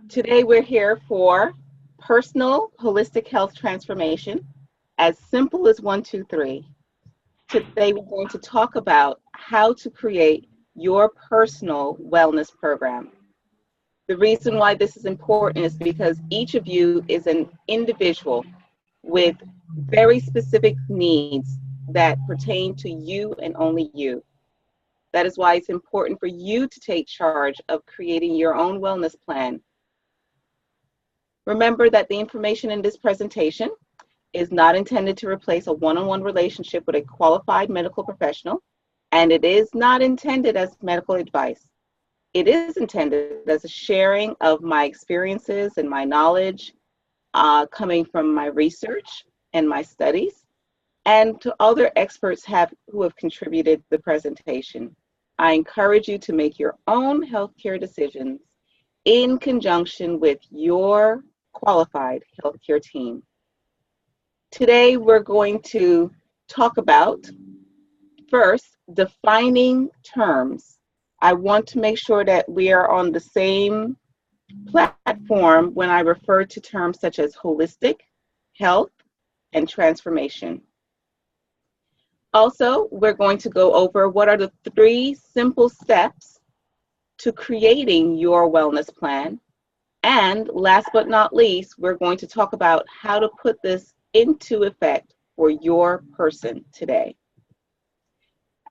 Today we're here for personal holistic health transformation, as simple as one, two, three. Today we're going to talk about how to create your personal wellness program. The reason why this is important is because each of you is an individual with very specific needs that pertain to you and only you. That is why it's important for you to take charge of creating your own wellness plan. Remember that the information in this presentation is not intended to replace a one-on-one relationship with a qualified medical professional, and it is not intended as medical advice. It is intended as a sharing of my experiences and my knowledge coming from my research and my studies, and to other experts who have contributed to the presentation. I encourage you to make your own healthcare decisions in conjunction with your qualified healthcare team. Today, we're going to talk about, first, defining terms. I want to make sure that we are on the same platform when I refer to terms such as holistic, health, and transformation. Also, we're going to go over what are the 3 simple steps to creating your wellness plan. And last but not least, we're going to talk about how to put this into effect for your person today.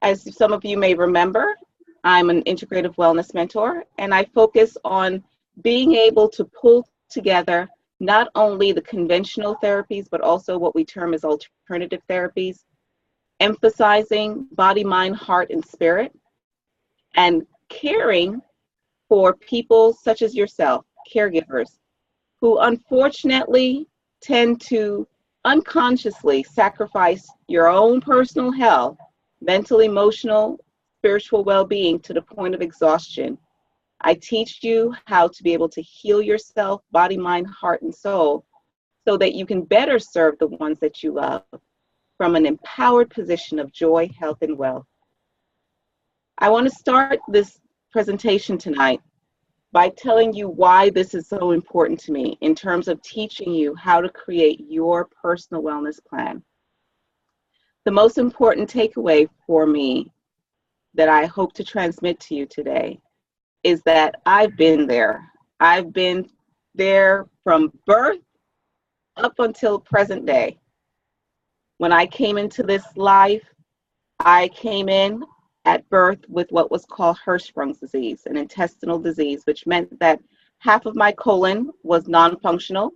As some of you may remember, I'm an integrative wellness mentor, and I focus on being able to pull together not only the conventional therapies, but also what we term as alternative therapies, emphasizing body, mind, heart, and spirit, and caring for people such as yourself, caregivers, who unfortunately tend to unconsciously sacrifice your own personal health, mental, emotional, spiritual well-being to the point of exhaustion. I teach you how to be able to heal yourself, body, mind, heart, and soul, so that you can better serve the ones that you love from an empowered position of joy, health, and wealth. I want to start this presentation tonight by telling you why this is so important to me in terms of teaching you how to create your personal wellness plan. The most important takeaway for me that I hope to transmit to you today is that I've been there. I've been there from birth up until present day. When I came into this life, I came in at birth with what was called Hirschsprung's disease, an intestinal disease, which meant that half of my colon was non-functional.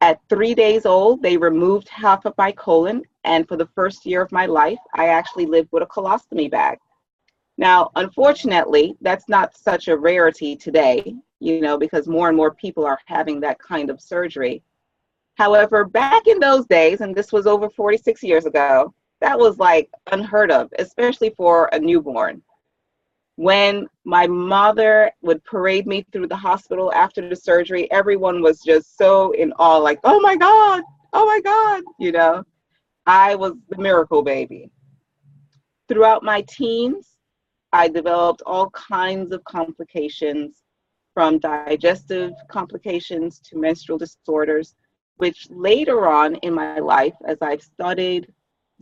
At 3 days old, they removed half of my colon, and for the first year of my life, I actually lived with a colostomy bag. Now, unfortunately, that's not such a rarity today, because more and more people are having that kind of surgery. However, back in those days, and this was over 46 years ago, that was like unheard of, especially for a newborn. When my mother would parade me through the hospital after the surgery, everyone was just so in awe, like, oh my God, I was the miracle baby. Throughout my teens, I developed all kinds of complications, from digestive complications to menstrual disorders, which later on in my life, as I've studied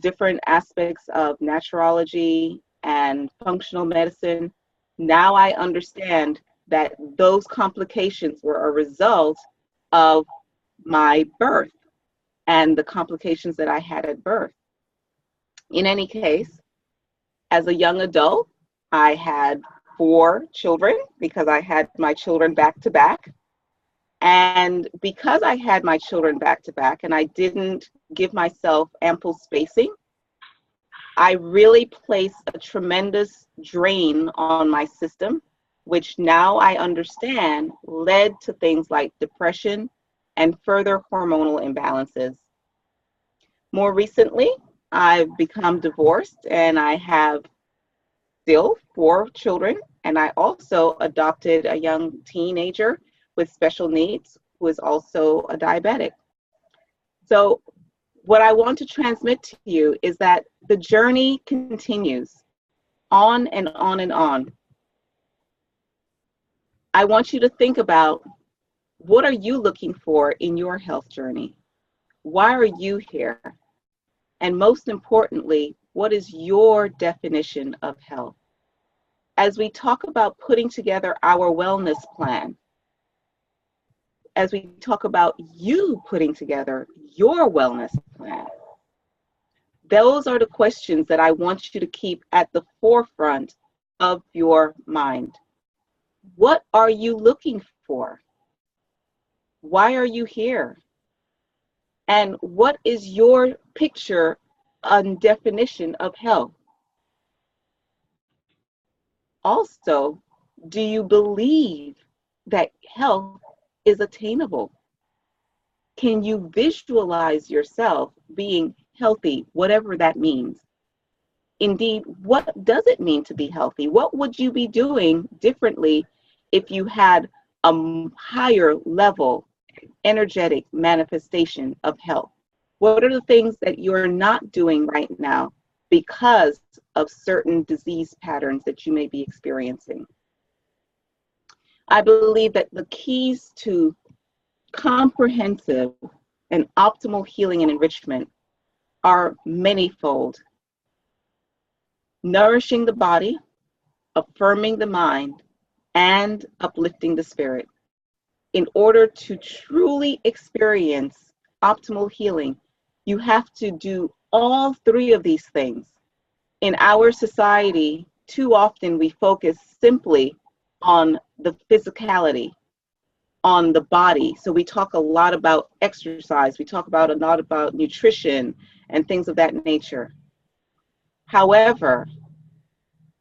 different aspects of naturology and functional medicine, now I understand that those complications were a result of my birth and the complications that I had at birth. In any case, as a young adult, I had 4 children because I had my children back to back. And because I had my children back to back and I didn't give myself ample spacing, I really placed a tremendous drain on my system, which now I understand led to things like depression and further hormonal imbalances. More recently, I've become divorced and I have still 4 children, and I also adopted a young teenager with special needs who is also a diabetic. So what I want to transmit to you is that the journey continues on and on and on. I want you to think about What are you looking for in your health journey? Why are you here? And most importantly, what is your definition of health? As we talk about putting together our wellness plan, as we talk about you putting together your wellness plan, those are the questions that I want you to keep at the forefront of your mind. What are you looking for? Why are you here? And what is your picture and definition of health? Also, do you believe that health is attainable? Can you visualize yourself being healthy, whatever that means? Indeed, what does it mean to be healthy? What would you be doing differently if you had a higher level, energetic manifestation of health? What are the things that you're not doing right now because of certain disease patterns that you may be experiencing? I believe that the keys to comprehensive and optimal healing and enrichment are manyfold. Nourishing the body, affirming the mind, and uplifting the spirit. In order to truly experience optimal healing, you have to do all three of these things. In our society, too often we focus simply on the physicality, on the body. So we talk a lot about exercise, we talk a lot about nutrition and things of that nature. However,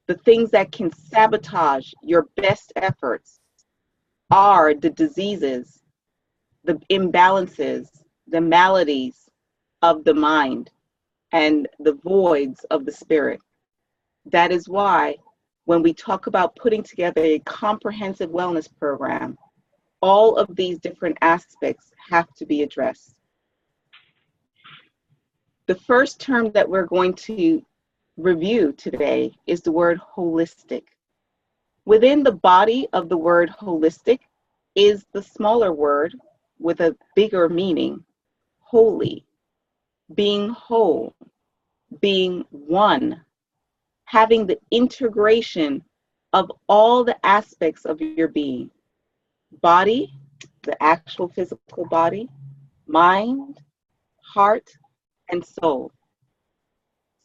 the things that can sabotage your best efforts are the diseases, the imbalances, the maladies of the mind, and the voids of the spirit. That is why when we talk about putting together a comprehensive wellness program, all of these different aspects have to be addressed. The first term that we're going to review today is the word holistic. Within the body of the word holistic is the smaller word with a bigger meaning, holy, being whole, being one, having the integration of all the aspects of your being. Body, the actual physical body, mind, heart, and soul.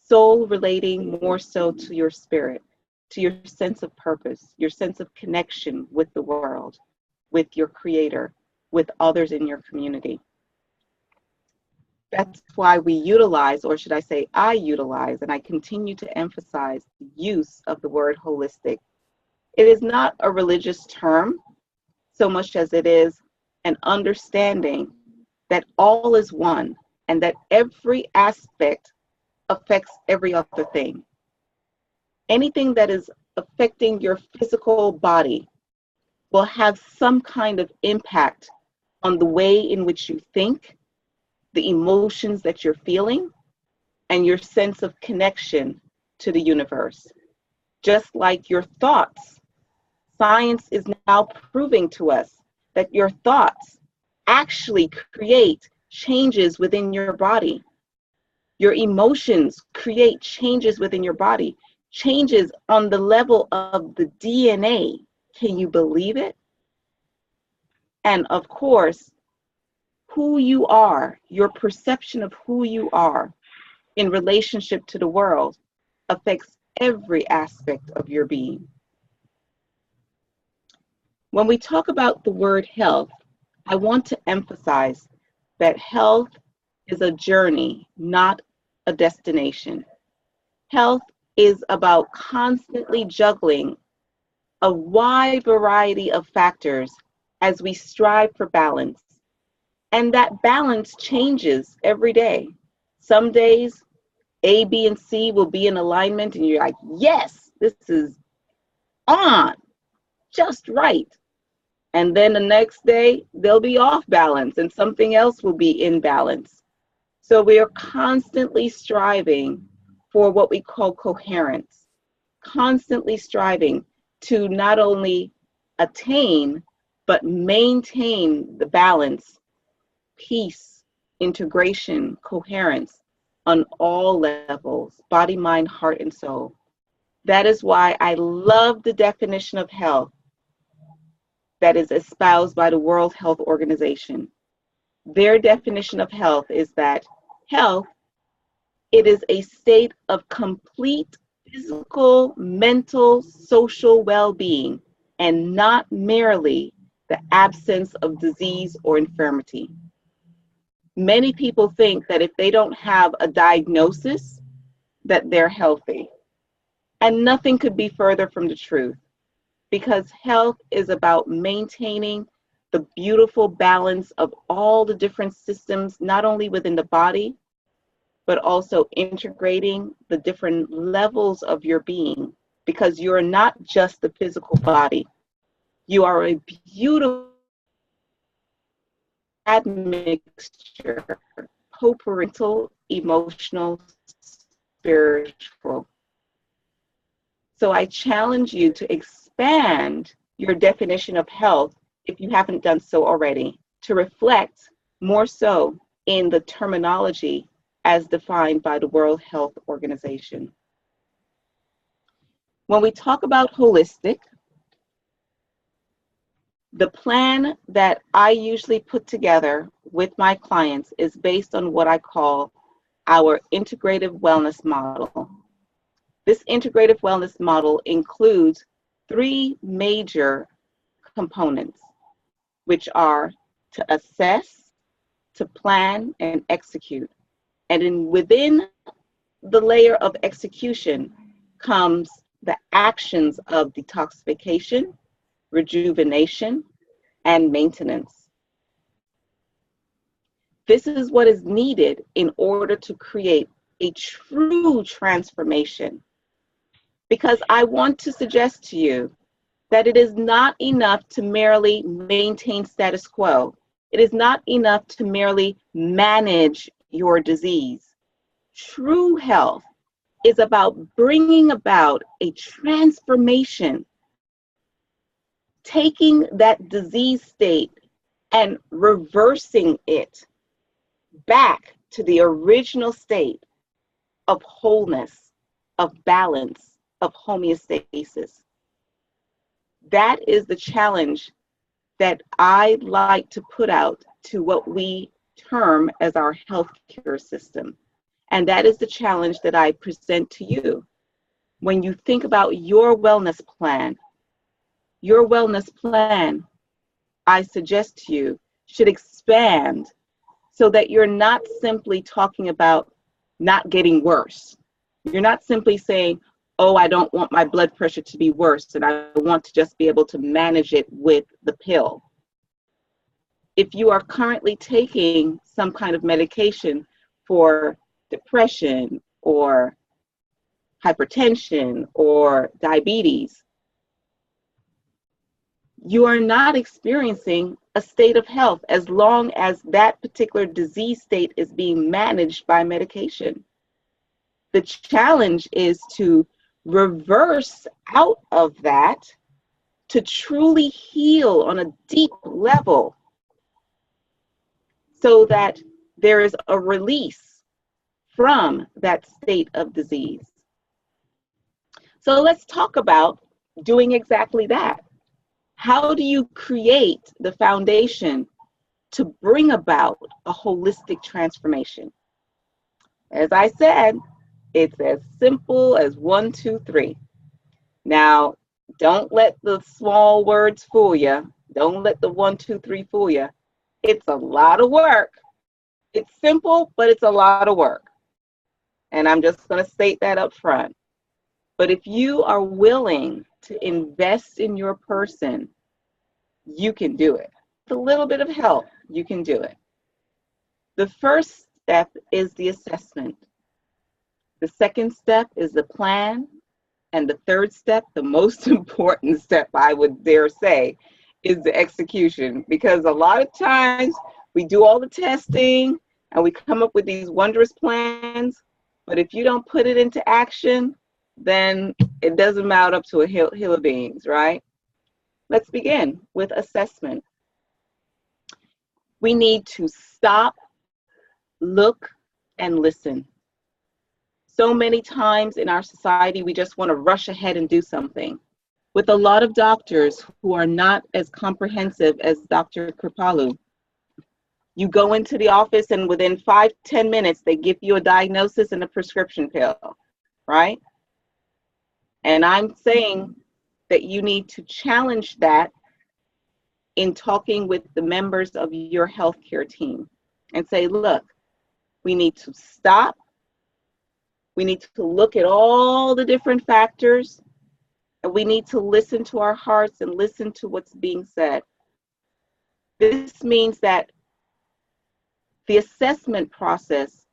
Soul relating more so to your spirit, to your sense of purpose, your sense of connection with the world, with your creator, with others in your community. That's why we utilize, or should I say I utilize, and I continue to emphasize the use of the word holistic. It is not a religious term so much as it is an understanding that all is one and that every aspect affects every other thing. Anything that is affecting your physical body will have some kind of impact on the way in which you think, the emotions that you're feeling, and your sense of connection to the universe. Just like your thoughts, science is now proving to us that your thoughts actually create changes within your body. Your emotions create changes within your body, changes on the level of the DNA. Can you believe it? And of course, who you are, your perception of who you are in relationship to the world affects every aspect of your being. When we talk about the word health, I want to emphasize that health is a journey, not a destination. Health is about constantly juggling a wide variety of factors as we strive for balance. And that balance changes every day. Some days, A, B, and C will be in alignment, and you're like, yes, this is on, just right. And then the next day, they'll be off balance, and something else will be in balance. So we are constantly striving for what we call coherence, constantly striving to not only attain, but maintain the balance, peace, integration, coherence on all levels, body, mind, heart, and soul. That is why I love the definition of health that is espoused by the World Health Organization. Their definition of health is that health, it is a state of complete physical, mental, social well-being, and not merely the absence of disease or infirmity. Many people think that if they don't have a diagnosis, that they're healthy. And nothing could be further from the truth, because health is about maintaining the beautiful balance of all the different systems, not only within the body, but also integrating the different levels of your being, because you're not just the physical body. You are a beautiful admixture, co-parental, emotional, spiritual. So I challenge you to expand your definition of health, if you haven't done so already, to reflect more so in the terminology as defined by the World Health Organization. When we talk about holistic, the plan that I usually put together with my clients is based on what I call our integrative wellness model. This integrative wellness model includes 3 major components, which are to assess, to plan, and execute. And within the layer of execution comes the actions of detoxification, rejuvenation, and maintenance. This is what is needed in order to create a true transformation. Because I want to suggest to you that it is not enough to merely maintain status quo. It is not enough to merely manage your disease. True health is about bringing about a transformation, taking that disease state and reversing it back to the original state of wholeness, of balance, of homeostasis. That is the challenge that I like to put out to what we term as our healthcare system. And that is the challenge that I present to you. When you think about your wellness plan, I suggest to you, should expand so that you're not simply talking about not getting worse. You're not simply saying, oh, I don't want my blood pressure to be worse and I want to just be able to manage it with the pill. If you are currently taking some kind of medication for depression or hypertension or diabetes, you are not experiencing a state of health as long as that particular disease state is being managed by medication. The challenge is to reverse out of that to truly heal on a deep level so that there is a release from that state of disease. So let's talk about doing exactly that. How do you create the foundation to bring about a holistic transformation? As I said, it's as simple as 1, 2, 3. Now, don't let the small words fool you. Don't let the 1, 2, 3 fool you. It's a lot of work. It's simple, but it's a lot of work. And I'm just going to state that up front. But if you are willing to invest in your person, you can do it. With a little bit of help, you can do it. The first step is the assessment. The second step is the plan. And the third step, the most important step, I would dare say, is the execution. Because a lot of times we do all the testing and we come up with these wondrous plans, but if you don't put it into action, then it doesn't mount up to a hill of beans, right? Let's begin with assessment. We need to stop, look, and listen. So many times in our society, we just want to rush ahead and do something. With a lot of doctors who are not as comprehensive as Dr. Kripalu, you go into the office and within 5-10 minutes, they give you a diagnosis and a prescription pill, right? And I'm saying that you need to challenge that in talking with the members of your healthcare team and say, look, we need to stop. We need to look at all the different factors, and we need to listen to our hearts and listen to what's being said. This means that the assessment process,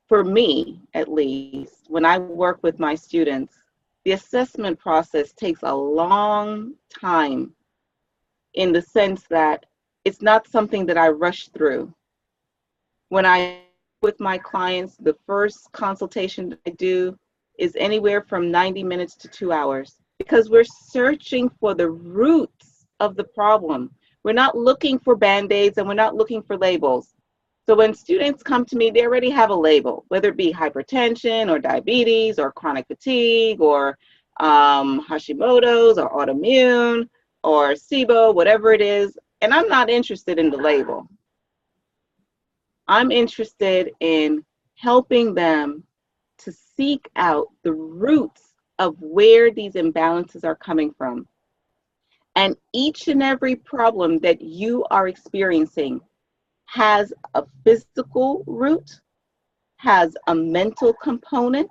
for me at least, when I work with my students, the assessment process takes a long time in the sense that it's not something that I rush through. When I with my clients, the first consultation I do is anywhere from 90 minutes to 2 hours, because we're searching for the roots of the problem. We're not looking for Band-Aids and we're not looking for labels. So when students come to me, they already have a label, whether it be hypertension or diabetes or chronic fatigue or Hashimoto's or autoimmune or SIBO, whatever it is. And I'm not interested in the label. I'm interested in helping them to seek out the roots of where these imbalances are coming from. And each and every problem that you are experiencing has a physical root, has a mental component,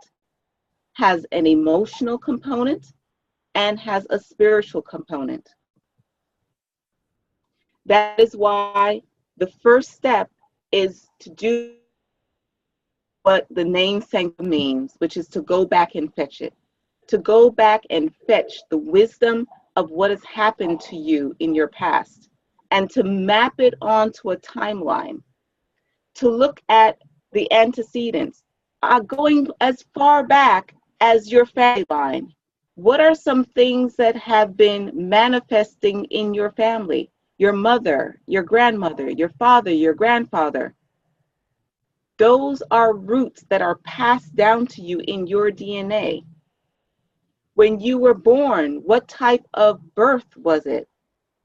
has an emotional component, and has a spiritual component. That is why the first step is to do what the name Sanctum means, which is to go back and fetch it. To go back and fetch the wisdom of what has happened to you in your past, and to map it onto a timeline, to look at the antecedents, going as far back as your family line. What are some things that have been manifesting in your family? Your mother, your grandmother, your father, your grandfather. Those are roots that are passed down to you in your DNA. When you were born, what type of birth was it?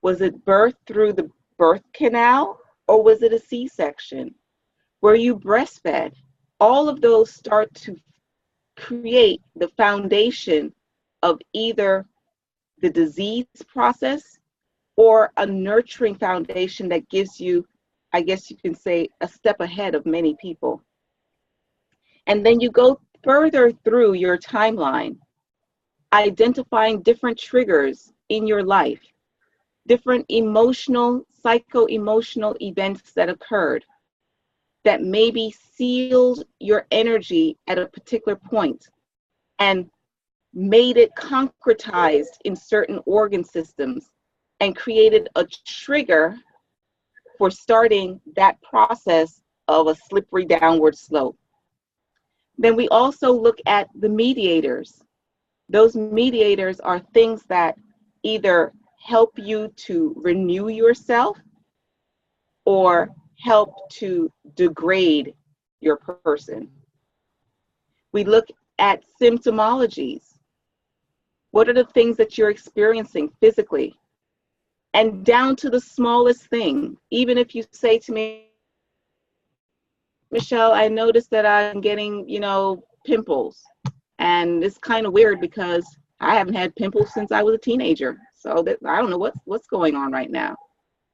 Was it birth through the birth canal, or was it a C-section? Were you breastfed? All of those start to create the foundation of either the disease process or a nurturing foundation that gives you, I guess you can say, a step ahead of many people. And then you go further through your timeline, identifying different triggers in your life, different emotional, psycho-emotional events that occurred that maybe sealed your energy at a particular point and made it concretized in certain organ systems and created a trigger for starting that process of a slippery downward slope. Then we also look at the mediators. Those mediators are things that either help you to renew yourself or help to degrade your person. We look at symptomologies. What are the things that you're experiencing physically? And down to the smallest thing. Even if you say to me, Michelle, I noticed that I'm getting, pimples. And it's kind of weird because I haven't had pimples since I was a teenager. So that I don't know what's going on right now.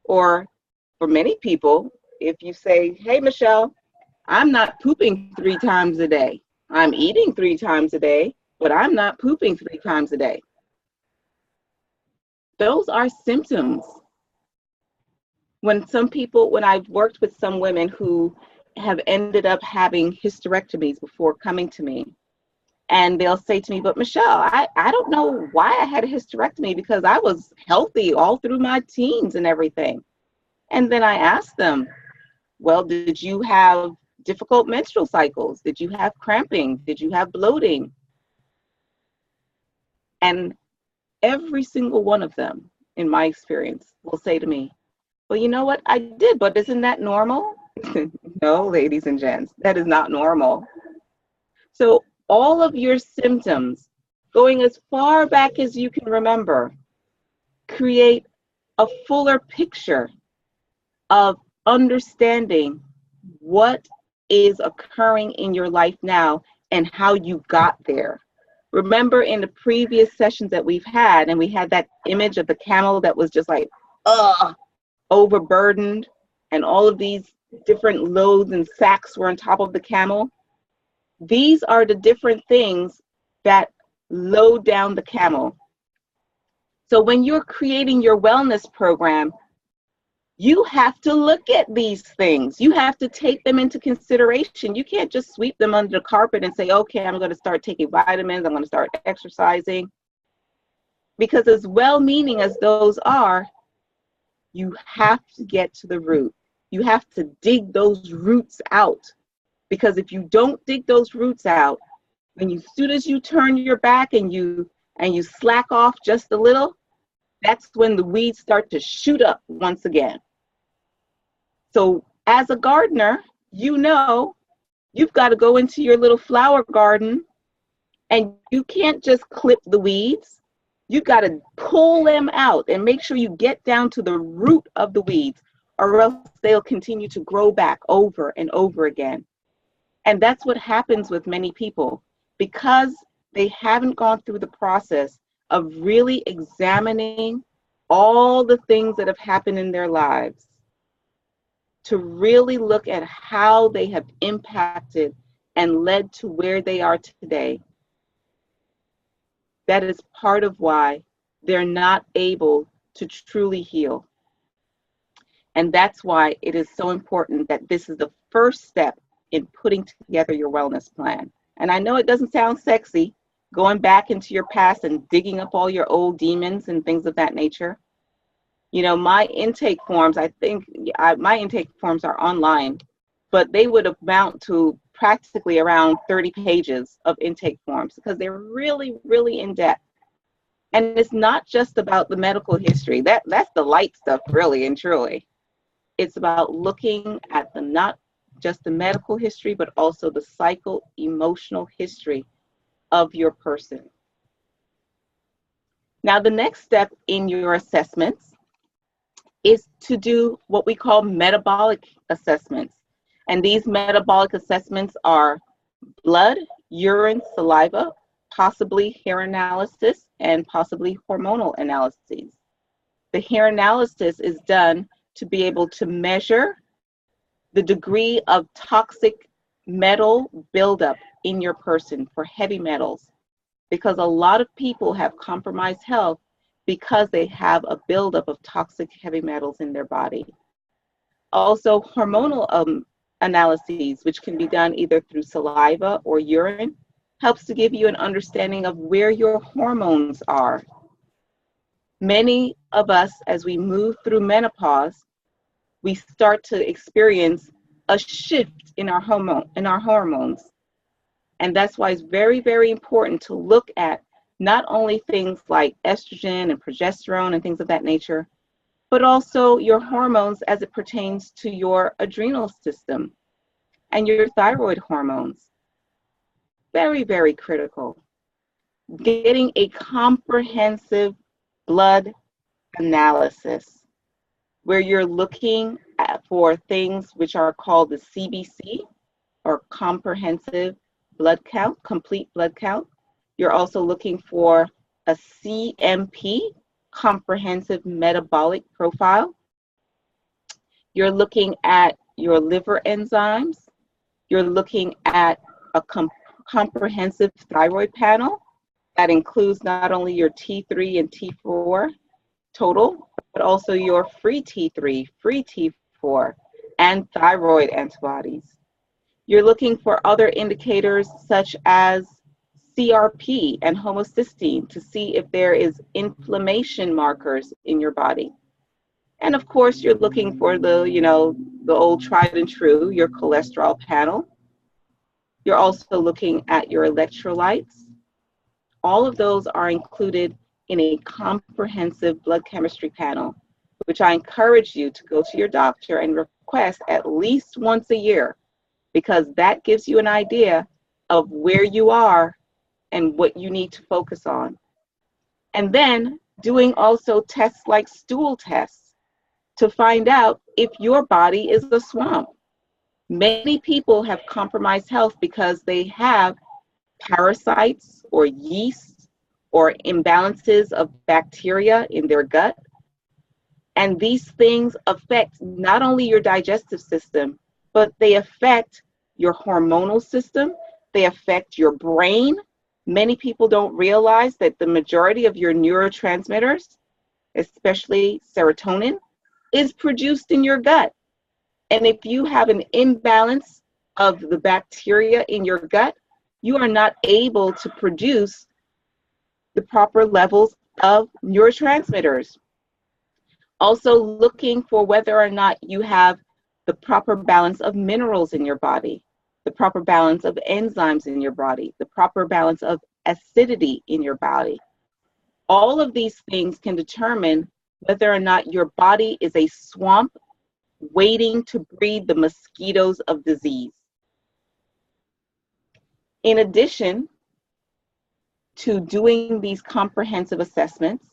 Or for many people, if you say, hey, Michelle, I'm not pooping 3 times a day. I'm eating 3 times a day, but I'm not pooping 3 times a day. Those are symptoms. When I've worked with some women who have ended up having hysterectomies before coming to me, and they'll say to me, but Michelle, I don't know why I had a hysterectomy because I was healthy all through my teens and everything. And then I ask them, well, did you have difficult menstrual cycles? Did you have cramping? Did you have bloating? And every single one of them, in my experience, will say to me, well, you know what? I did, but isn't that normal? No, ladies and gents, that is not normal. So all of your symptoms, going as far back as you can remember, create a fuller picture of understanding what is occurring in your life now and how you got there. Remember in the previous sessions that we've had, and we had that image of the camel that was just like, overburdened, and all of these different loads and sacks were on top of the camel. These are the different things that load down the camel. So when you're creating your wellness program, you have to look at these things. You have to take them into consideration. You can't just sweep them under the carpet and say, okay, I'm going to start taking vitamins, I'm going to start exercising. Because as well-meaning as those are, you have to get to the root. You have to dig those roots out. Because if you don't dig those roots out, as soon as you turn your back and you slack off just a little, that's when the weeds start to shoot up once again. So as a gardener, you know you've got to go into your little flower garden, and you can't just clip the weeds. You've got to pull them out and make sure you get down to the root of the weeds, or else they'll continue to grow back over and over again. And that's what happens with many people, because they haven't gone through the process of really examining all the things that have happened in their lives, to really look at how they have impacted and led to where they are today. That is part of why they're not able to truly heal. And that's why it is so important that this is the first step in putting together your wellness plan. And I know it doesn't sound sexy, going back into your past and digging up all your old demons and things of that nature. You know, my intake forms, my intake forms are online, but they would amount to practically around 30 pages of intake forms, because they're really, really in depth. And it's not just about the medical history. That's the light stuff, really and truly. It's about looking at not just the medical history, but also the psycho-emotional history of your person. Now, the next step in your assessments is to do what we call metabolic assessments. And these metabolic assessments are blood, urine, saliva, possibly hair analysis, and possibly hormonal analyses. The hair analysis is done to be able to measure the degree of toxic metal buildup in your person for heavy metals, because a lot of people have compromised health because they have a buildup of toxic heavy metals in their body. Also, hormonal analyses, which can be done either through saliva or urine, helps to give you an understanding of where your hormones are. Many of us, as we move through menopause, we start to experience a shift in our hormones. And that's why it's very, very important to look at not only things like estrogen and progesterone and things of that nature, but also your hormones as it pertains to your adrenal system and your thyroid hormones. Very, very critical. Getting a comprehensive blood analysis where you're looking for things which are called the CBC, or comprehensive blood count, complete blood count. You're also looking for a CMP, comprehensive metabolic profile. You're looking at your liver enzymes. You're looking at a comprehensive thyroid panel that includes not only your T3 and T4 total, but also your free T3, free T4, and thyroid antibodies. You're looking for other indicators such as CRP and homocysteine to see if there is inflammation markers in your body. And of course, you're looking for the old tried and true, your cholesterol panel. You're also looking at your electrolytes. All of those are included in a comprehensive blood chemistry panel, which I encourage you to go to your doctor and request at least once a year, because that gives you an idea of where you are and what you need to focus on. And then doing also tests like stool tests to find out if your body is a swamp. Many people have compromised health because they have parasites or yeast or imbalances of bacteria in their gut. And these things affect not only your digestive system, but they affect your hormonal system, they affect your brain. Many people don't realize that the majority of your neurotransmitters, especially serotonin, is produced in your gut. And if you have an imbalance of the bacteria in your gut, you are not able to produce the proper levels of neurotransmitters. Also looking for whether or not you have the proper balance of minerals in your body, the proper balance of enzymes in your body, the proper balance of acidity in your body. All of these things can determine whether or not your body is a swamp waiting to breed the mosquitoes of disease. In addition to doing these comprehensive assessments,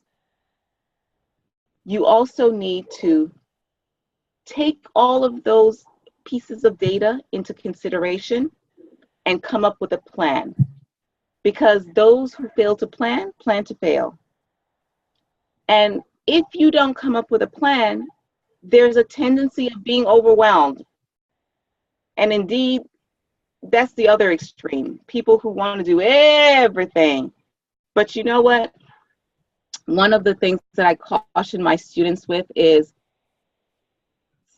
you also need to take all of those pieces of data into consideration and come up with a plan. Because those who fail to plan to fail. And if you don't come up with a plan, there's a tendency of being overwhelmed. And indeed, that's the other extreme. People who want to do everything. But you know what? One of the things that I caution my students with is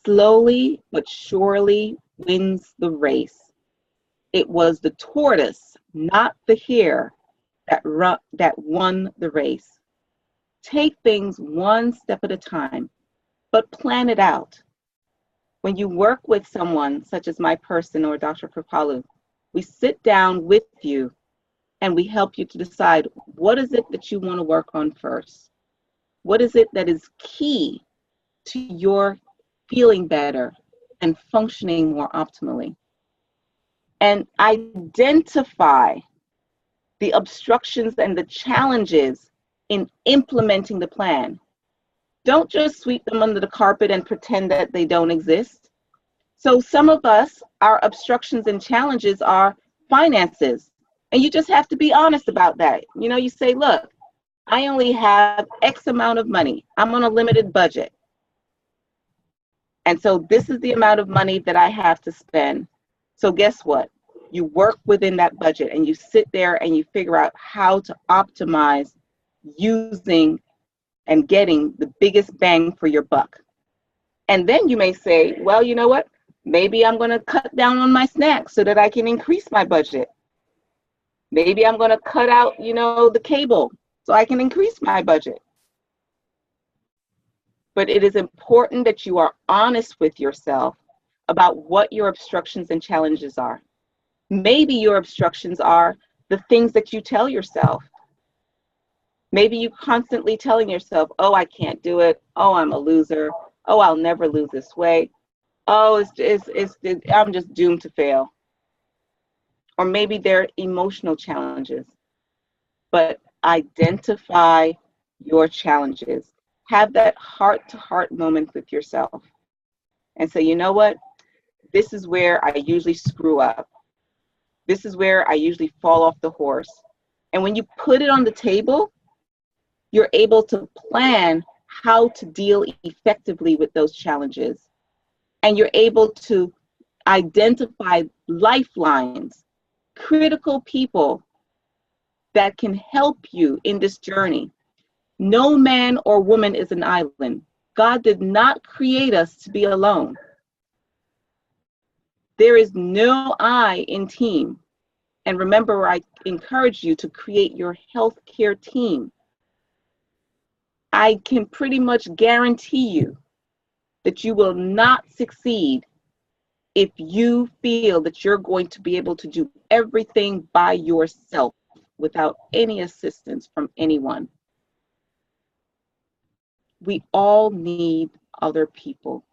slowly but surely wins the race. It was the tortoise, not the hare, that won the race. Take things one step at a time, but plan it out. When you work with someone, such as my person or Dr. Kripalu, we sit down with you and we help you to decide what is it that you want to work on first. What is it that is key to your feeling better and functioning more optimally? And identify the obstructions and the challenges in implementing the plan. Don't just sweep them under the carpet and pretend that they don't exist. So some of us, our obstructions and challenges are finances. And you just have to be honest about that. You know, you say, look, I only have X amount of money. I'm on a limited budget. And so this is the amount of money that I have to spend. So guess what? You work within that budget and you sit there and you figure out how to optimize using and getting the biggest bang for your buck. And then you may say, well, you know what? Maybe I'm going to cut down on my snacks so that I can increase my budget. Maybe I'm going to cut out, the cable so I can increase my budget. But it is important that you are honest with yourself about what your obstructions and challenges are. Maybe your obstructions are the things that you tell yourself. Maybe you constantly telling yourself, oh, I can't do it. Oh, I'm a loser. Oh, I'll never lose this weight. Oh, I'm just doomed to fail. Or maybe they're emotional challenges. But identify your challenges. Have that heart-to-heart moment with yourself. And say, you know what? This is where I usually screw up. This is where I usually fall off the horse. And when you put it on the table, you're able to plan how to deal effectively with those challenges. And you're able to identify lifelines, critical people that can help you in this journey. No man or woman is an island. God did not create us to be alone. There is no I in team. And remember, I encourage you to create your healthcare team. I can pretty much guarantee you that you will not succeed if you feel that you're going to be able to do everything by yourself without any assistance from anyone. we all need other people.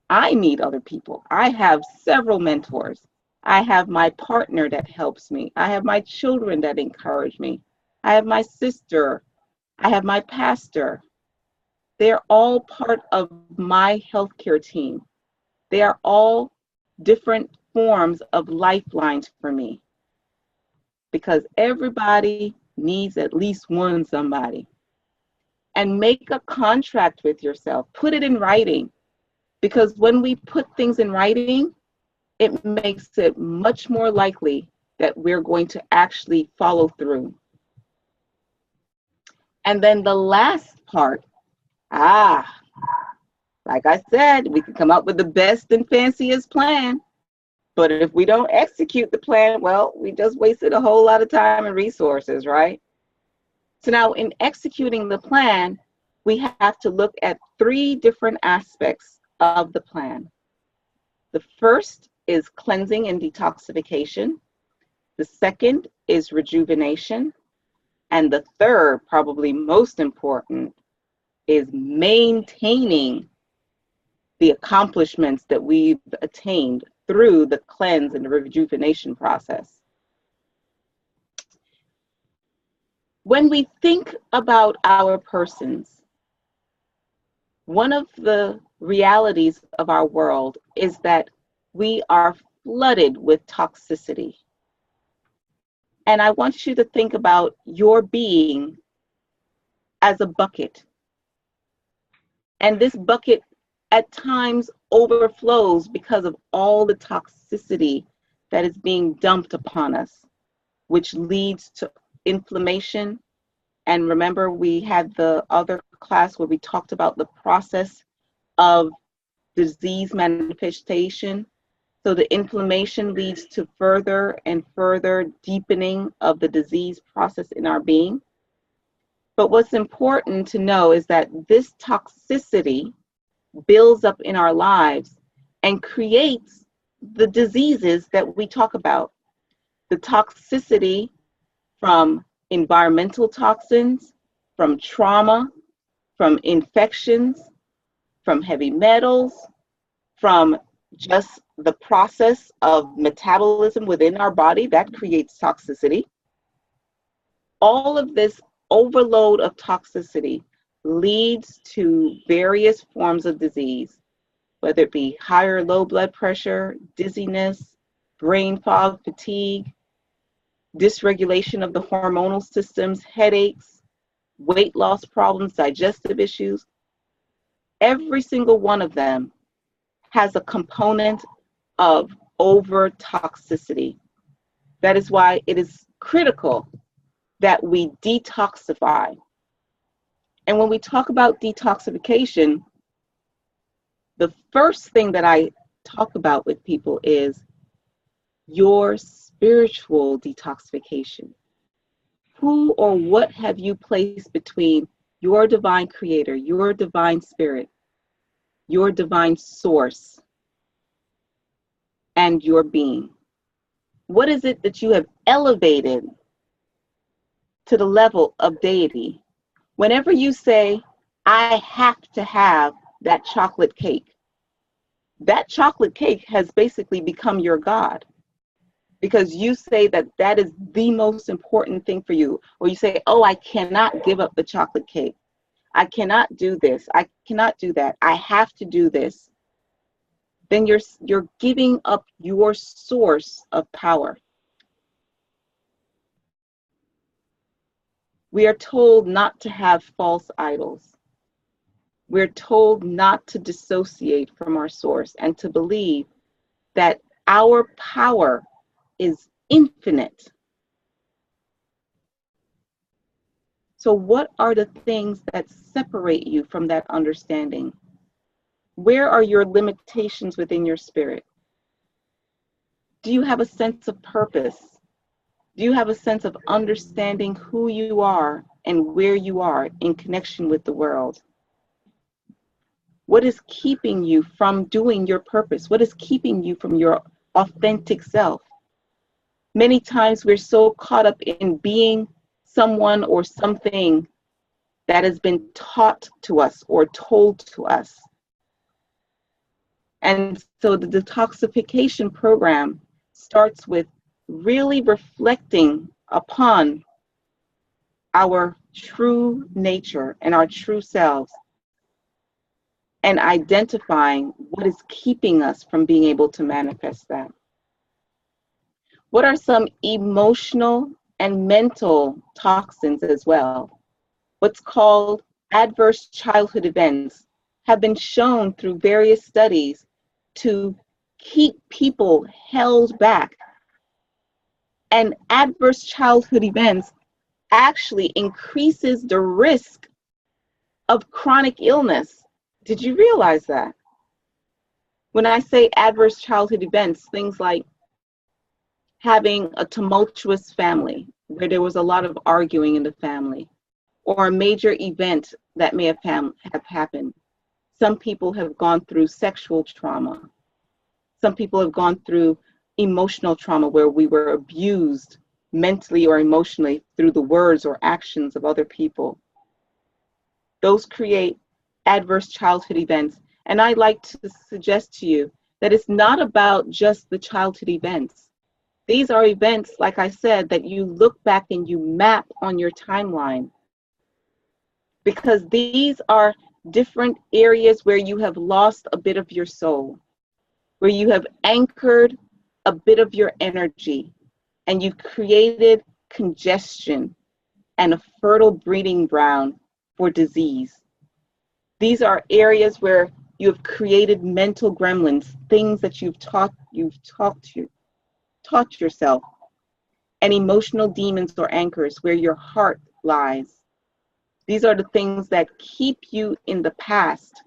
I need other people. I have several mentors. I have my partner that helps me. I have my children that encourage me. I have my sister. I have my pastor. They're all part of my healthcare team. They are all different forms of lifelines for me because everybody needs at least one somebody. And make a contract with yourself. Put it in writing. Because when we put things in writing, it makes it much more likely that we're going to actually follow through. And then the last part, like I said, we can come up with the best and fanciest plan, but if we don't execute the plan, well, we just wasted a whole lot of time and resources, right? So now in executing the plan, we have to look at 3 different aspects of the plan. The first is cleansing and detoxification. The second is rejuvenation. And the third, probably most important, is maintaining the accomplishments that we've attained through the cleanse and the rejuvenation process. When we think about our persons, one of the realities of our world is that we are flooded with toxicity. And I want you to think about your being as a bucket. And this bucket at times overflows because of all the toxicity that is being dumped upon us, which leads to inflammation. And remember, we had the other class where we talked about the process of disease manifestation. So the inflammation leads to further and further deepening of the disease process in our being. But what's important to know is that this toxicity builds up in our lives and creates the diseases that we talk about. The toxicity from environmental toxins, from trauma, from infections, from heavy metals, from just the process of metabolism within our body that creates toxicity. All of this overload of toxicity leads to various forms of disease, whether it be high or low blood pressure, dizziness, brain fog, fatigue, dysregulation of the hormonal systems, headaches, weight loss problems, digestive issues. Every single one of them has a component of over toxicity. That is why it is critical that we detoxify. And when we talk about detoxification, the first thing that I talk about with people is your spiritual detoxification. Who or what have you placed between your divine creator, your divine spirit, your divine source, and your being? What is it that you have elevated to the level of deity? Whenever you say, I have to have that chocolate cake has basically become your God, because you say that that is the most important thing for you. Or you say, oh, I cannot give up the chocolate cake. I cannot do this. I cannot do that. I have to do this. Then you're giving up your source of power. We are told not to have false idols. We're told not to dissociate from our source and to believe that our power is infinite. So what are the things that separate you from that understanding? Where are your limitations within your spirit? Do you have a sense of purpose? Do you have a sense of understanding who you are and where you are in connection with the world? What is keeping you from doing your purpose? What is keeping you from your authentic self? Many times we're so caught up in being someone or something that has been taught to us or told to us. And so the detoxification program starts with really reflecting upon our true nature and our true selves, and identifying what is keeping us from being able to manifest that. What are some emotional and mental toxins as well? What's called adverse childhood events have been shown through various studies to keep people held back. And adverse childhood events actually increases the risk of chronic illness. Did you realize that? When I say adverse childhood events, things like having a tumultuous family where there was a lot of arguing in the family, or a major event that may have happened. Some people have gone through sexual trauma. Some people have gone through emotional trauma where we were abused mentally or emotionally through the words or actions of other people. Those create adverse childhood events. And I'd like to suggest to you that it's not about just the childhood events. These are events, like I said, that you look back and you map on your timeline, because these are different areas where you have lost a bit of your soul, where you have anchored a bit of your energy, and you created congestion and a fertile breeding ground for disease. These are areas where you have created mental gremlins, things that you've taught yourself, and emotional demons or anchors where your heart lies. These are the things that keep you in the past,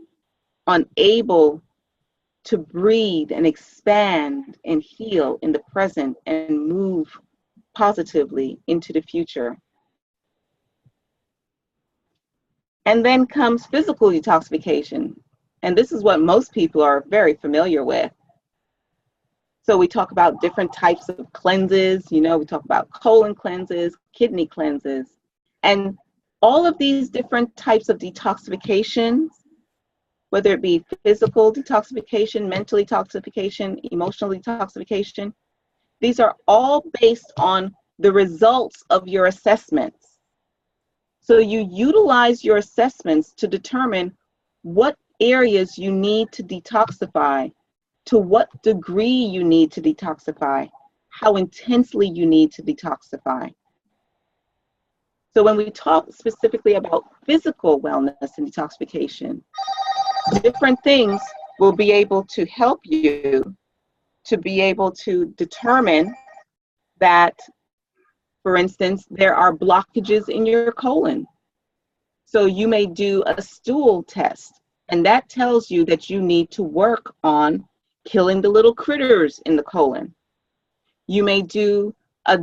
unable to breathe and expand and heal in the present and move positively into the future. And then comes physical detoxification. And this is what most people are very familiar with. So we talk about different types of cleanses, we talk about colon cleanses, kidney cleanses, and all of these different types of detoxifications, whether it be physical detoxification, mental detoxification, emotional detoxification, these are all based on the results of your assessments. So you utilize your assessments to determine what areas you need to detoxify, to what degree you need to detoxify, how intensely you need to detoxify. So when we talk specifically about physical wellness and detoxification, different things will be able to help you to be able to determine that, for instance, there are blockages in your colon. So you may do a stool test, and that tells you that you need to work on killing the little critters in the colon. You may do a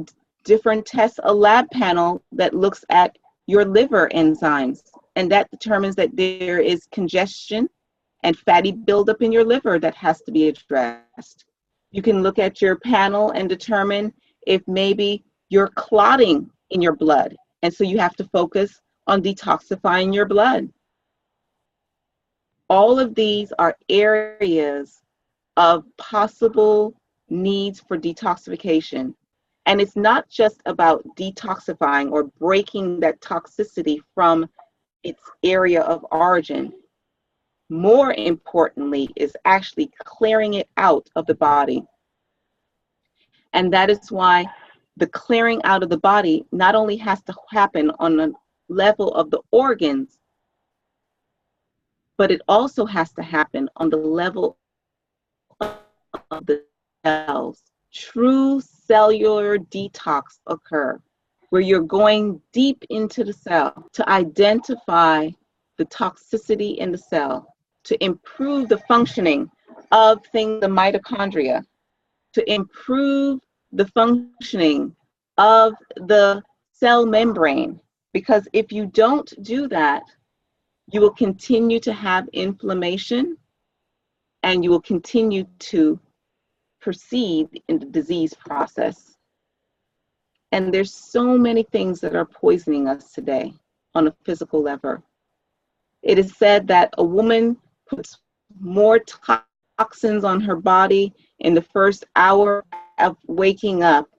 different test, a lab panel that looks at your liver enzymes, and that determines that there is congestion and fatty buildup in your liver that has to be addressed. You can look at your panel and determine if maybe you're clotting in your blood, and so you have to focus on detoxifying your blood. All of these are areas of possible needs for detoxification. And it's not just about detoxifying or breaking that toxicity from its area of origin. More importantly is actually clearing it out of the body. And that is why the clearing out of the body not only has to happen on the level of the organs, but it also has to happen on the level of the cells. True cellular detox occur, where you're going deep into the cell to identify the toxicity in the cell, to improve the functioning of things, the mitochondria, to improve the functioning of the cell membrane. Because if you don't do that, you will continue to have inflammation, and you will continue to proceed in the disease process. And there's so many things that are poisoning us today on a physical level. It is said that a woman puts more toxins on her body in the first hour of waking up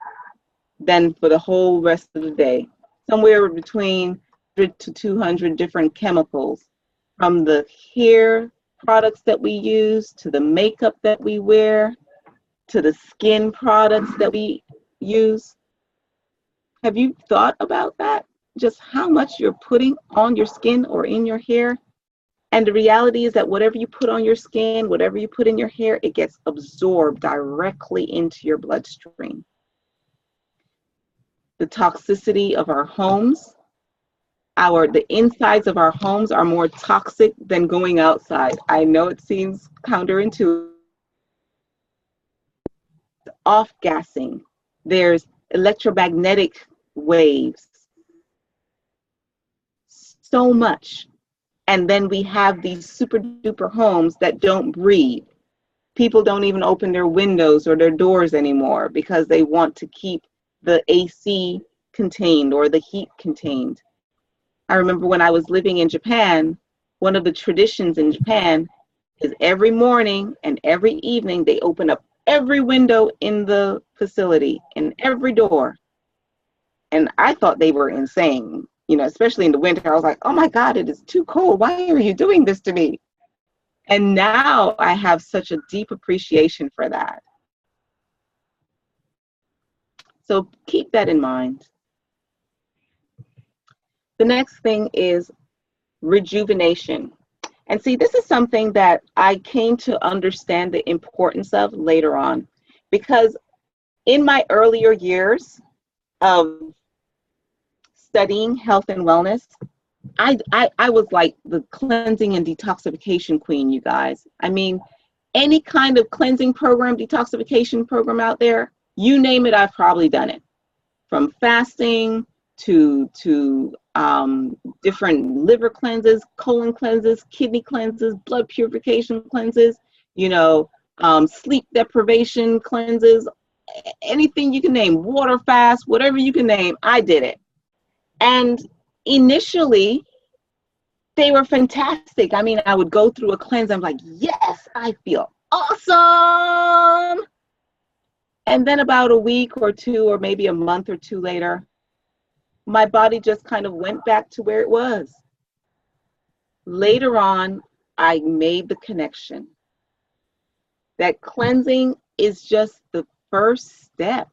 than for the whole rest of the day. Somewhere between 100 to 200 different chemicals, from the hair products that we use, to the makeup that we wear, to the skin products that we use. Have you thought about that? Just how much you're putting on your skin or in your hair? And the reality is that whatever you put on your skin, whatever you put in your hair, it gets absorbed directly into your bloodstream. The toxicity of our homes, the insides of our homes are more toxic than going outside. I know it seems counterintuitive. Off-gassing. There's electromagnetic waves. So much. And then we have these super duper homes that don't breathe. People don't even open their windows or their doors anymore because they want to keep the AC contained or the heat contained. I remember when I was living in Japan, one of the traditions in Japan is every morning and every evening they open up every window in the facility and every door. And I thought they were insane, you know, especially in the winter. I was like, oh my God, it is too cold. Why are you doing this to me? And now I have such a deep appreciation for that. So keep that in mind. The next thing is rejuvenation. And see, this is something that I came to understand the importance of later on, because in my earlier years of studying health and wellness, I was like the cleansing and detoxification queen, you guys. I mean, any kind of cleansing program, detoxification program out there, you name it, I've probably done it. From fasting to different liver cleanses, colon cleanses, kidney cleanses, blood purification cleanses, you know, sleep deprivation cleanses, anything you can name, water fast, whatever you can name, I did it. And initially, they were fantastic. I mean, I would go through a cleanse. I'm like, yes, I feel awesome. And then about a week or two, or maybe a month or two later, my body just kind of went back to where it was. Later on, I made the connection that cleansing is just the first step.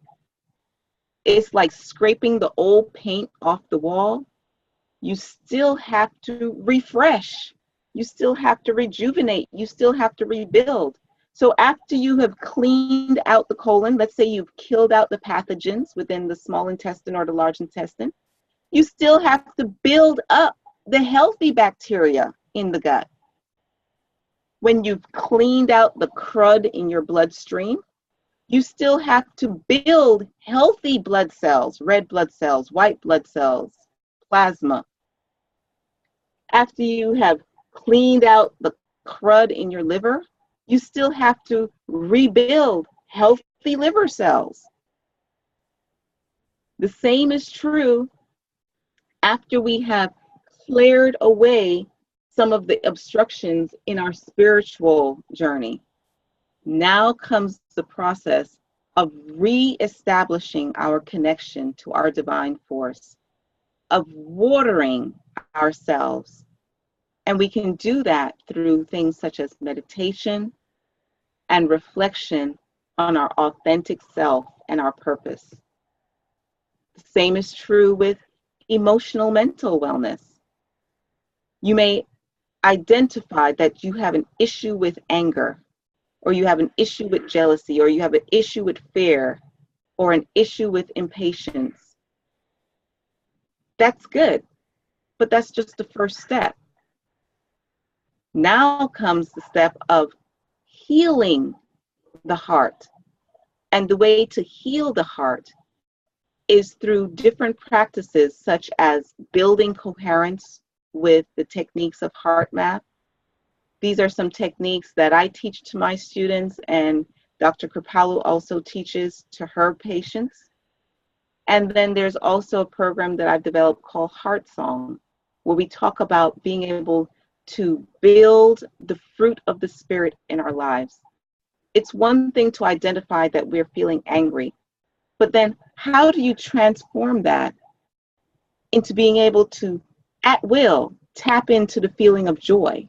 It's like scraping the old paint off the wall. You still have to refresh. You still have to rejuvenate. You still have to rebuild. So after you have cleaned out the colon, let's say you've killed out the pathogens within the small intestine or the large intestine, you still have to build up the healthy bacteria in the gut. When you've cleaned out the crud in your bloodstream, you still have to build healthy blood cells, red blood cells, white blood cells, plasma. After you have cleaned out the crud in your liver, you still have to rebuild healthy liver cells. The same is true after we have cleared away some of the obstructions in our spiritual journey. Now comes the process of reestablishing our connection to our divine force, of watering ourselves. And we can do that through things such as meditation and reflection on our authentic self and our purpose. The same is true with emotional mental wellness. You may identify that you have an issue with anger, or you have an issue with jealousy, or you have an issue with fear, or an issue with impatience. That's good, but that's just the first step. Now comes the step of healing the heart. And the way to heal the heart is through different practices, such as building coherence with the techniques of HeartMath. These are some techniques that I teach to my students, and Dr. Kripalu also teaches to her patients. And then there's also a program that I've developed called Heart Song, where we talk about being able to build the fruit of the Spirit in our lives. It's one thing to identify that we're feeling angry, but then how do you transform that into being able to, at will, tap into the feeling of joy?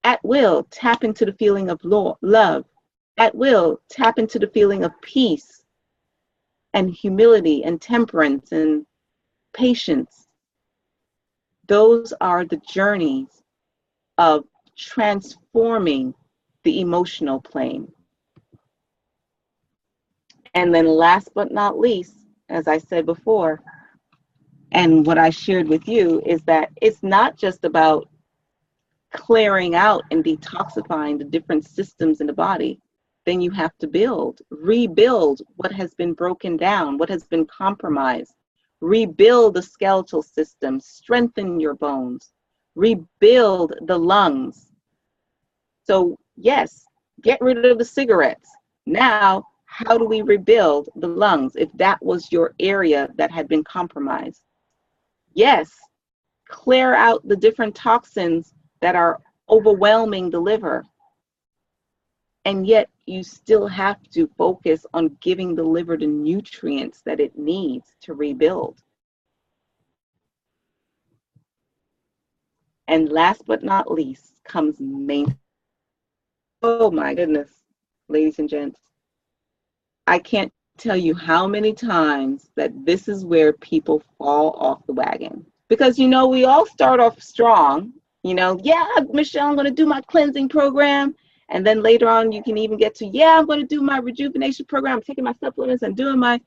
At will, tap into the feeling of love. At will, tap into the feeling of peace and humility and temperance and patience. Those are the journeys of transforming the emotional plane. And then last but not least, as I said before, and what I shared with you, is that it's not just about clearing out and detoxifying the different systems in the body. Then you have to rebuild what has been broken down, what has been compromised. Rebuild the skeletal system, strengthen your bones, rebuild the lungs. So yes, get rid of the cigarettes. Now, how do we rebuild the lungs if that was your area that had been compromised? Yes, clear out the different toxins that are overwhelming the liver. And yet you still have to focus on giving the liver the nutrients that it needs to rebuild. And last but not least comes maintenance. Oh my goodness, ladies and gents. I can't tell you how many times that this is where people fall off the wagon. Because, you know, we all start off strong. You know, yeah, Michelle, I'm going to do my cleansing program. And then later on, you can even get to, yeah, I'm going to do my rejuvenation program, I'm taking my supplements and doing my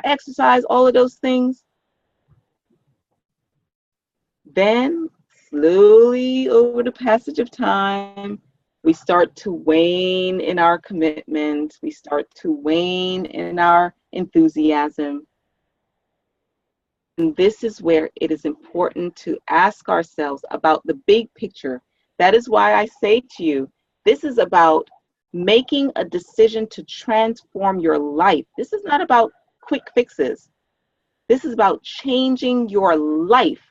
exercise, all of those things. Then slowly over the passage of time, we start to wane in our commitment. We start to wane in our enthusiasm. And this is where it is important to ask ourselves about the big picture. That is why I say to you, this is about making a decision to transform your life. This is not about quick fixes. This is about changing your life,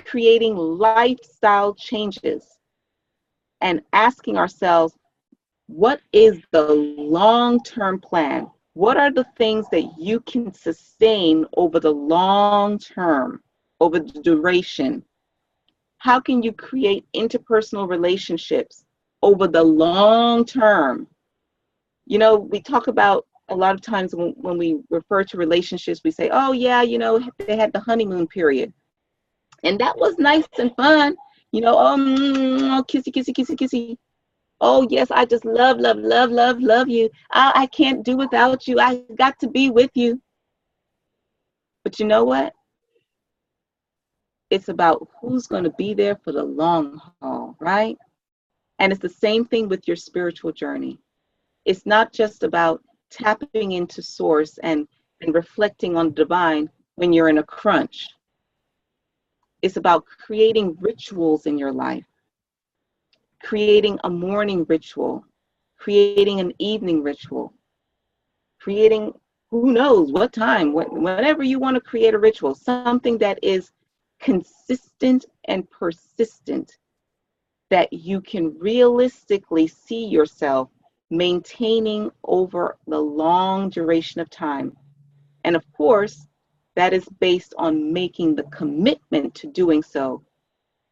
creating lifestyle changes, and asking ourselves, what is the long-term plan? What are the things that you can sustain over the long term, over the duration? How can you create interpersonal relationships over the long term? You know, we talk about a lot of times when we refer to relationships, we say, oh yeah, you know, they had the honeymoon period. And that was nice and fun. You know, kissy, kissy, kissy, kissy. Oh yes, I just love, love, love, love, love you. I can't do without you. I got to be with you. But you know what? It's about who's going to be there for the long haul, right? And it's the same thing with your spiritual journey. It's not just about tapping into source and reflecting on the divine when you're in a crunch. It's about creating rituals in your life, creating a morning ritual, creating an evening ritual, creating who knows what time, whenever you want to create a ritual, something that is consistent and persistent, that you can realistically see yourself maintaining over the long duration of time. And of course, that is based on making the commitment to doing so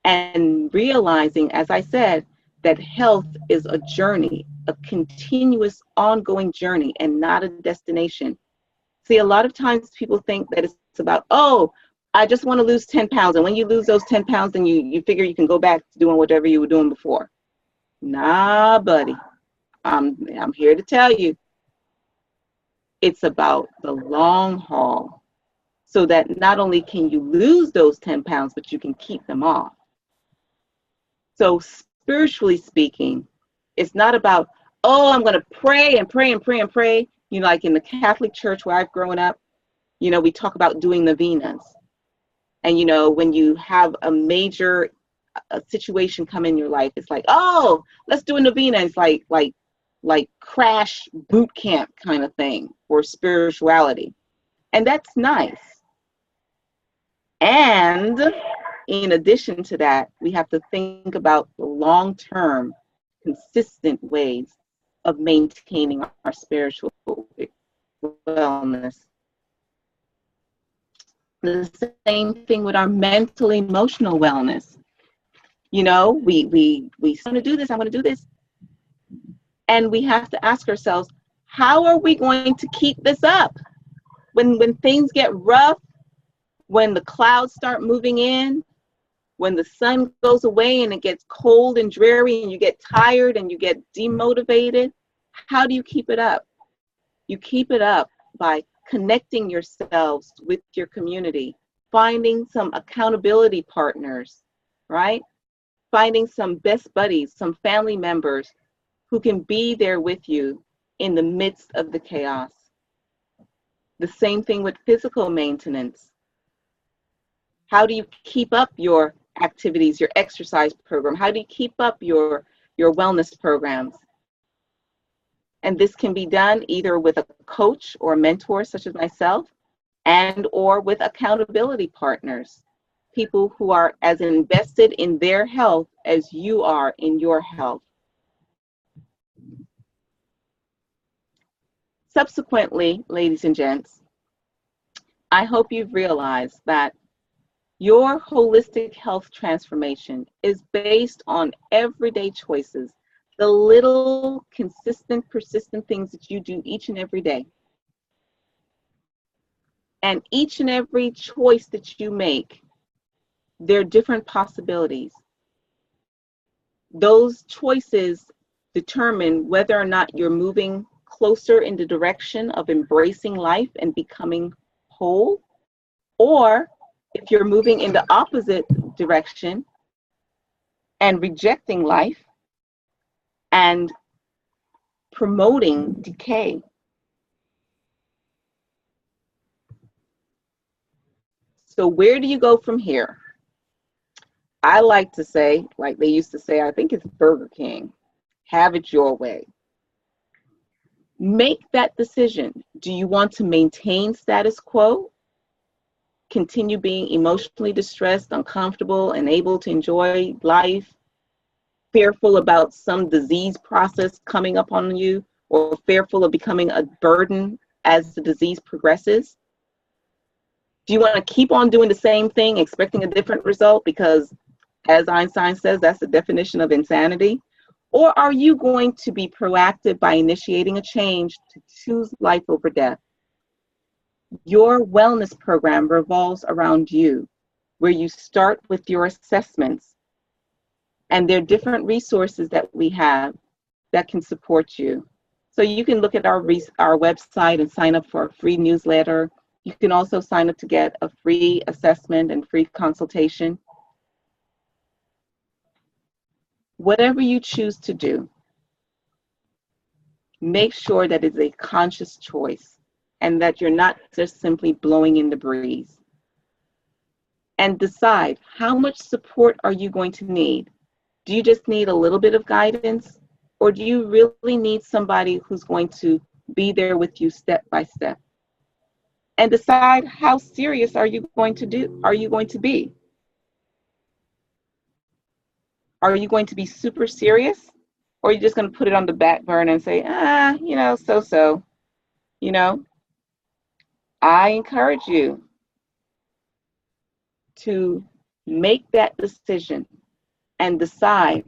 and realizing, as I said, that health is a journey, a continuous ongoing journey and not a destination. See, a lot of times people think that it's about, oh, I just want to lose 10 pounds. And when you lose those 10 pounds, then you figure you can go back to doing whatever you were doing before. Nah, buddy. I'm here to tell you, it's about the long haul, so that not only can you lose those 10 pounds, but you can keep them off. So spiritually speaking, it's not about, oh, I'm going to pray and pray and pray and pray. You know, like in the Catholic Church where I've grown up, you know, we talk about doing novenas. And, you know, when you have a major situation come in your life, it's like, oh, let's do a novena. It's like crash boot camp kind of thing for spirituality. And that's nice. And in addition to that, we have to think about the long-term, consistent ways of maintaining our spiritual wellness. The same thing with our mental, emotional wellness. You know, we want to do this, I want to do this. And we have to ask ourselves, how are we going to keep this up? When things get rough, when the clouds start moving in, when the sun goes away and it gets cold and dreary and you get tired and you get demotivated, how do you keep it up? You keep it up by connecting yourselves with your community, finding some accountability partners, right? Finding some best buddies, some family members who can be there with you in the midst of the chaos. The same thing with physical maintenance. How do you keep up your activities, your exercise program? How do you keep up your wellness programs? And this can be done either with a coach or a mentor such as myself, and or with accountability partners, people who are as invested in their health as you are in your health. Subsequently, ladies and gents, I hope you've realized that your holistic health transformation is based on everyday choices, the little consistent, persistent things that you do each and every day. And each and every choice that you make, there are different possibilities. Those choices determine whether or not you're moving closer in the direction of embracing life and becoming whole, or if you're moving in the opposite direction and rejecting life and promoting decay. So where do you go from here? I like to say, like they used to say, I think it's Burger King, have it your way. Make that decision. Do you want to maintain status quo? Continue being emotionally distressed, uncomfortable, unable to enjoy life, fearful about some disease process coming up on you, or fearful of becoming a burden as the disease progresses? Do you want to keep on doing the same thing, expecting a different result? Because as Einstein says, that's the definition of insanity. Or are you going to be proactive by initiating a change to choose life over death? Your wellness program revolves around you, where you start with your assessments. And there are different resources that we have that can support you. So you can look at our website and sign up for a free newsletter. You can also sign up to get a free assessment and free consultation. Whatever you choose to do, make sure that it's a conscious choice and that you're not just simply blowing in the breeze. And decide, how much support are you going to need? Do you just need a little bit of guidance, or do you really need somebody who's going to be there with you step by step? And decide, how serious are you going to be? Are you going to be super serious? Or are you just going to put it on the back burner and say, so. I encourage you to make that decision and decide,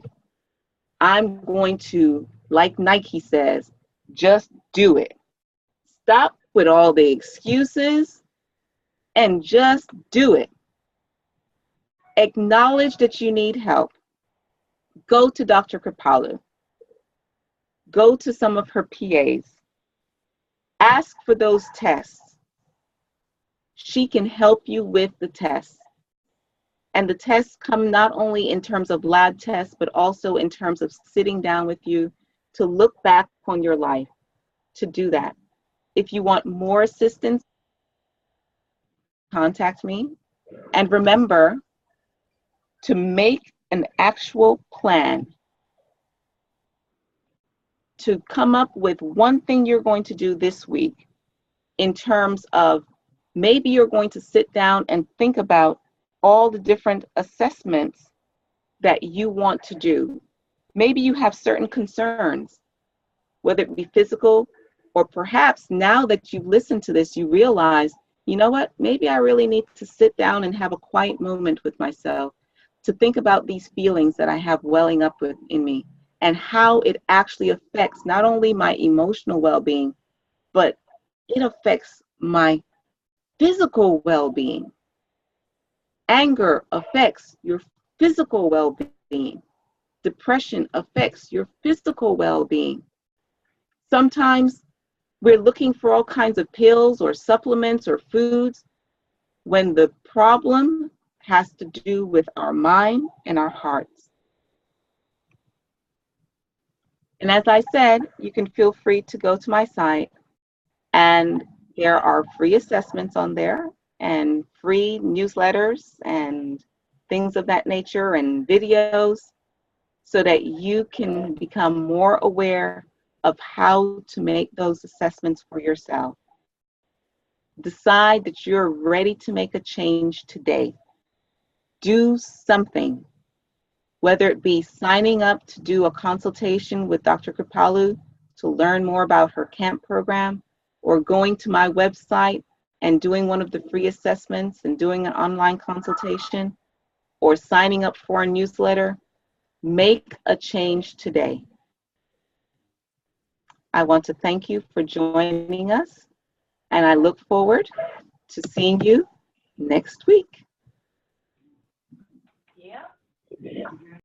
I'm going to, like Nike says, just do it. Stop with all the excuses and just do it. Acknowledge that you need help. Go to Dr. Kripalu. Go to some of her PAs. Ask for those tests. She can help you with the tests. And the tests come not only in terms of lab tests, but also in terms of sitting down with you to look back on your life, to do that. If you want more assistance, contact me. And remember to make an actual plan, to come up with one thing you're going to do this week in terms of maybe you're going to sit down and think about all the different assessments that you want to do. Maybe you have certain concerns, whether it be physical, or perhaps now that you've listened to this, you realize, you know what, maybe I really need to sit down and have a quiet moment with myself to think about these feelings that I have welling up in me and how it actually affects not only my emotional well-being, but it affects my physical well-being. Anger affects your physical well-being. Depression affects your physical well-being. Sometimes we're looking for all kinds of pills or supplements or foods when the problem has to do with our mind and our hearts. And as I said, you can feel free to go to my site, and there are free assessments on there and free newsletters and things of that nature and videos so that you can become more aware of how to make those assessments for yourself. Decide that you're ready to make a change today. Do something, whether it be signing up to do a consultation with Dr. Kripalu to learn more about her CAMP program, or going to my website and doing one of the free assessments and doing an online consultation, or signing up for a newsletter. Make a change today. I want to thank you for joining us, and I look forward to seeing you next week. Yeah.